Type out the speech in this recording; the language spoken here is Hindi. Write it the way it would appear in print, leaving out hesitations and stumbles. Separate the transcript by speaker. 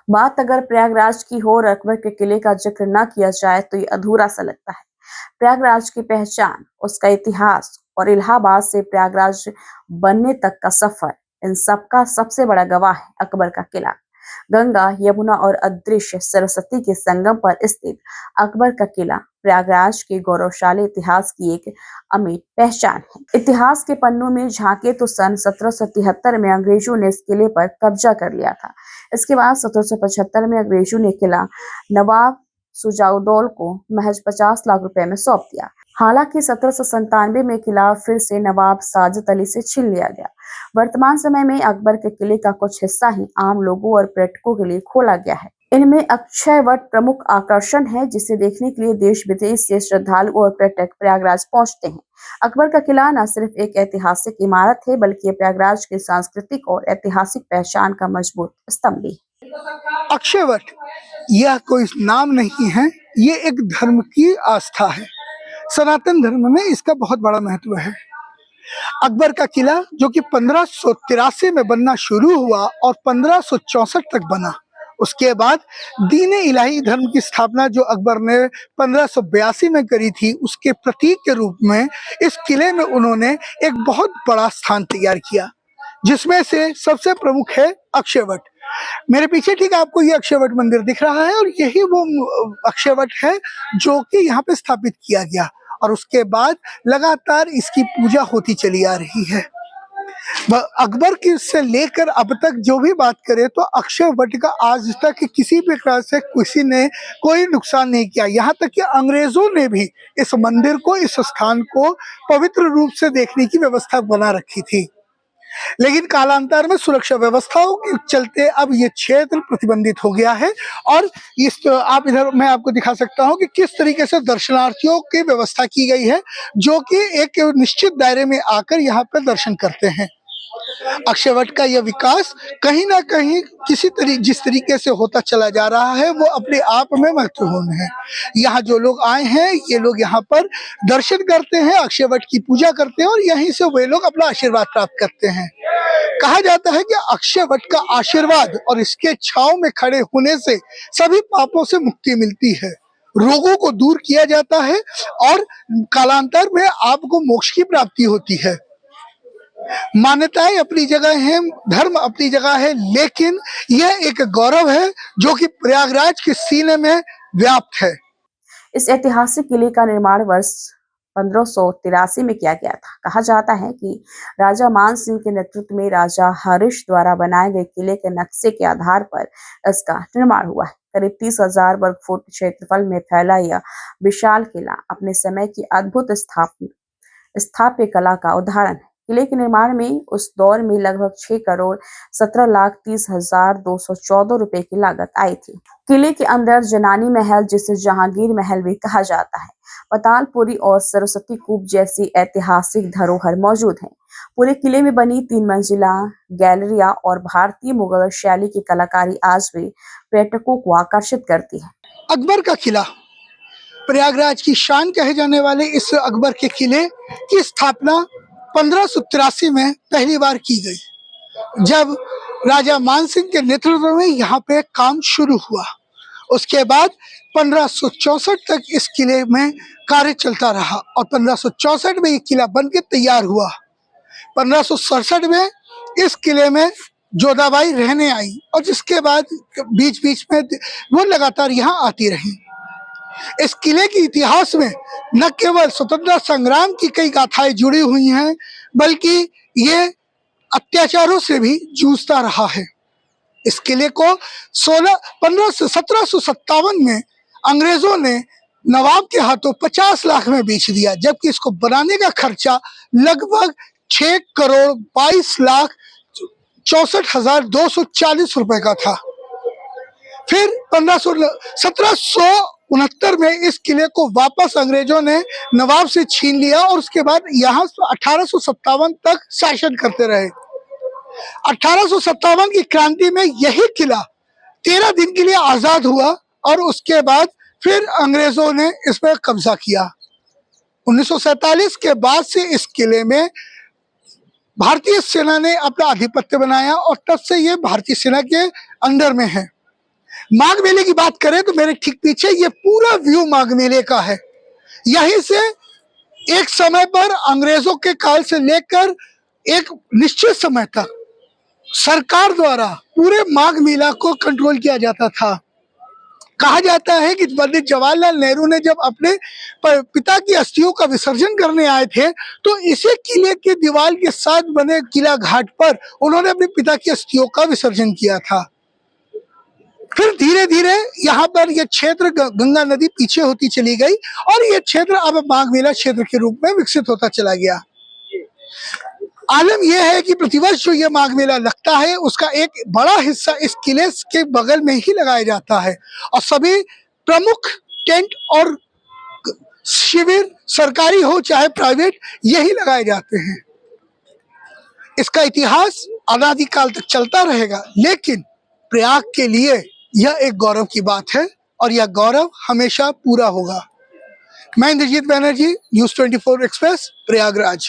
Speaker 1: बात अगर प्रयागराज की हो और अकबर के किले का जिक्र न किया जाए तो ये अधूरा सा लगता है। प्रयागराज की पहचान, उसका इतिहास और इलाहाबाद से प्रयागराज बनने तक का सफर, इन सबका सबसे बड़ा गवाह है अकबर का किला। गंगा, यमुना और अदृश्य सरस्वती के संगम पर स्थित अकबर का किला प्रयागराज के गौरवशाली इतिहास की एक अमिट पहचान है। इतिहास के पन्नों में झांके तो सन 1773 में अंग्रेजों ने इस किले पर कब्जा कर लिया था। इसके बाद 1775 में अंग्रेजों ने किला नवाब सुजाउद्दौला को महज 50 लाख रुपए में सौंप दिया। हालांकि 1797 में किला फिर से नवाब साजिद अली से छीन लिया गया। वर्तमान समय में अकबर के किले का कुछ हिस्सा ही आम लोगों और पर्यटकों के लिए खोला गया है। इनमें अक्षय वट प्रमुख आकर्षण है, जिसे देखने के लिए देश विदेश से श्रद्धालु और पर्यटक प्रयागराज पहुंचते हैं। अकबर का किला न सिर्फ एक ऐतिहासिक इमारत है, बल्कि प्रयागराज की सांस्कृतिक और ऐतिहासिक पहचान का मजबूत स्तंभ भी है।
Speaker 2: अक्षय वट यह कोई नाम नहीं है, ये एक धर्म की आस्था है। सनातन धर्म में इसका बहुत बड़ा महत्व है। अकबर का किला जो कि 1583 में बनना शुरू हुआ और 1564 तक बना, उसके बाद दीन-ए इलाही धर्म की स्थापना जो अकबर ने 1582 में करी थी, उसके प्रतीक के रूप में इस किले में उन्होंने एक बहुत बड़ा स्थान तैयार किया, जिसमें से सबसे प्रमुख है अक्षय वट। मेरे पीछे ठीक आपको ये अक्षय वट मंदिर दिख रहा है और यही वो अक्षय वट है जो कि यहाँ पे स्थापित किया गया और उसके बाद लगातार इसकी पूजा होती चली आ रही है। अकबर की से लेकर अब तक जो भी बात करें तो अक्षय वट का आज तक किसी प्रकार से किसी ने कोई नुकसान नहीं किया। यहाँ तक कि अंग्रेजों ने भी इस मंदिर को, इस स्थान को पवित्र रूप से देखने की व्यवस्था बना रखी थी, लेकिन कालांतर में सुरक्षा व्यवस्थाओं के चलते अब ये क्षेत्र प्रतिबंधित हो गया है। और इस आप इधर मैं आपको दिखा सकता हूं कि किस तरीके से दर्शनार्थियों की व्यवस्था की गई है, जो कि एक निश्चित दायरे में आकर यहाँ पर दर्शन करते हैं। अक्षय वट का यह विकास कहीं ना कहीं जिस तरीके से होता चला जा रहा है वो अपने आप में महत्वपूर्ण है। यहाँ जो लोग आए हैं, ये लोग यहाँ पर दर्शन करते हैं, अक्षय वट की पूजा करते हैं और यहीं से वे लोग अपना आशीर्वाद प्राप्त करते हैं। कहा जाता है कि अक्षय वट का आशीर्वाद और इसके छांव में खड़े होने से सभी पापों से मुक्ति मिलती है, रोगों को दूर किया जाता है और कालांतर में आपको मोक्ष की प्राप्ति होती है। मान्यताएं अपनी जगह हैं, धर्म अपनी जगह है, लेकिन यह एक गौरव है जो कि प्रयागराज के सीने में व्याप्त है।
Speaker 1: इस ऐतिहासिक किले का निर्माण वर्ष 1583 में किया गया था। कहा जाता है कि राजा मान सिंह के नेतृत्व में राजा हरीश द्वारा बनाए गए किले के नक्शे के आधार पर इसका निर्माण हुआ है। करीब 30,000 वर्ग फुट क्षेत्रफल में फैला यह विशाल किला अपने समय की अद्भुत स्थापत्य कला का उदाहरण है। किले के निर्माण में उस दौर में लगभग 6,17,30,214 रुपए की लागत आई थी। किले के अंदर जनानी महल, जिसे जहांगीर महल भी कहा जाता है, पतालपुरी और सरस्वती कूप जैसी ऐतिहासिक धरोहर मौजूद हैं। पूरे किले में बनी 3 मंजिला गैलरिया और भारतीय मुगल शैली की कलाकारी आज भी पर्यटकों को आकर्षित करती है।
Speaker 2: अकबर का किला, प्रयागराज की शान कहे जाने वाले इस अकबर के किले की स्थापना 1583 में पहली बार की गई, जब राजा मान सिंह के नेतृत्व में यहाँ पे काम शुरू हुआ। उसके बाद 1564 तक इस किले में कार्य चलता रहा और 1564 में ये किला बनके तैयार हुआ। 1567 में इस किले में जोधाबाई रहने आई और जिसके बाद बीच बीच में वो लगातार यहाँ आती रही। इस किले के इतिहास में न केवल स्वतंत्रता संग्राम की कई गाथाएं जुड़ी हुई हैं, बल्कि ये अत्याचारों से भी जूझता रहा है। इस किले को 1757 में अंग्रेजों ने नवाब के हाथों 50 लाख में बेच दिया, जबकि इसको बनाने का खर्चा लगभग 6,22,64,240 रुपए का था। फिर 1769 में इस किले को वापस अंग्रेजों ने नवाब से छीन लिया और उसके बाद यहाँ 1857 तक शासन करते रहे। 1857 की क्रांति में यही किला 13 दिन के लिए आजाद हुआ और उसके बाद फिर अंग्रेजों ने इस पर कब्जा किया। 1947 के बाद से इस किले में भारतीय सेना ने अपना आधिपत्य बनाया और तब से ये भारतीय सेना के अंडर में है। माघ मेले की बात करें तो मेरे ठीक पीछे ये पूरा व्यू माघ मेले का है। यहीं से एक समय पर अंग्रेजों के काल से लेकर एक निश्चित समय तक सरकार द्वारा पूरे माघ मेला को कंट्रोल किया जाता था। कहा जाता है कि पंडित जवाहरलाल नेहरू ने जब अपने पिता की अस्थियों का विसर्जन करने आए थे तो इसी किले के दीवार के साथ बने किला घाट पर उन्होंने अपने पिता की अस्थियों का विसर्जन किया था। फिर धीरे धीरे यहाँ पर यह क्षेत्र गंगा नदी पीछे होती चली गई और यह क्षेत्र अब माघ मेला क्षेत्र के रूप में विकसित होता चला गया। आलम यह है कि प्रतिवर्ष जो ये माघ मेला लगता है उसका एक बड़ा हिस्सा इस किले के बगल में ही लगाया जाता है और सभी प्रमुख टेंट और शिविर सरकारी हो चाहे प्राइवेट यही लगाए जाते हैं। इसका इतिहास अनादिकाल तक चलता रहेगा, लेकिन प्रयाग के लिए यह एक गौरव की बात है और यह गौरव हमेशा पूरा होगा। मैं इंद्रजीत बनर्जी, न्यूज़ 24 एक्सप्रेस, प्रयागराज।